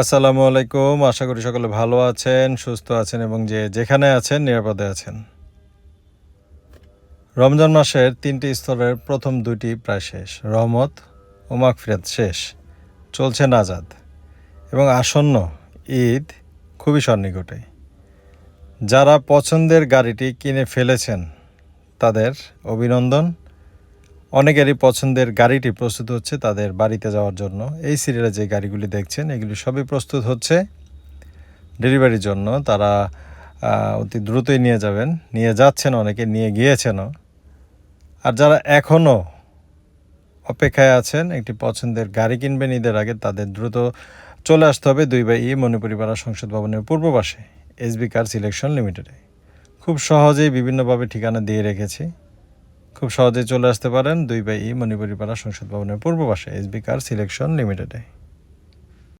আসসালামু আলাইকুম। আশা করি সকলে ভালো আছেন, সুস্থ আছেন এবং যে যেখানে আছেন নিরাপদে আছেন। রমজান মাসের ৩টি স্তরের প্রথম ২টি প্রায় শেষ। রহমত ও মাগফিরাত শেষ। চলছে নাজাত এবং আসন্ন ঈদ খুবই সন্নিকটে। যারা পছন্দের গাড়িটি কিনে ফেলেছেন তাদের অভিনন্দন। অনেকেরই পছন্দের গাড়িটি প্রস্তুত হচ্ছে তাদের বাড়িতে যাওয়ার জন্য। এই সিরিয়ালে যে গাড়িগুলি দেখছেন এগুলি সবই প্রস্তুত হচ্ছে ডেলিভারির জন্য। তারা অতি দ্রুতই নিয়ে যাচ্ছেন, অনেকে নিয়ে গিয়েছেনও। আর যারা এখনও অপেক্ষায় আছেন একটি পছন্দের গাড়ি কিনবেন ঈদের আগে, তাদের দ্রুত চলে আসতে হবে 2/E মণিপুরিপাড়া সংসদ ভবনের পূর্ব পাশে এসবি কার সিলেকশন লিমিটেডে। খুব সহজেই বিভিন্নভাবে ঠিকানা দিয়ে রেখেছি, খুব সহজেই চলে আসতে পারেন 2/E মণিপুরিপাড়া সংসদ ভবনের পূর্ব পাশে এসবি কার সিলেকশন লিমিটেডে।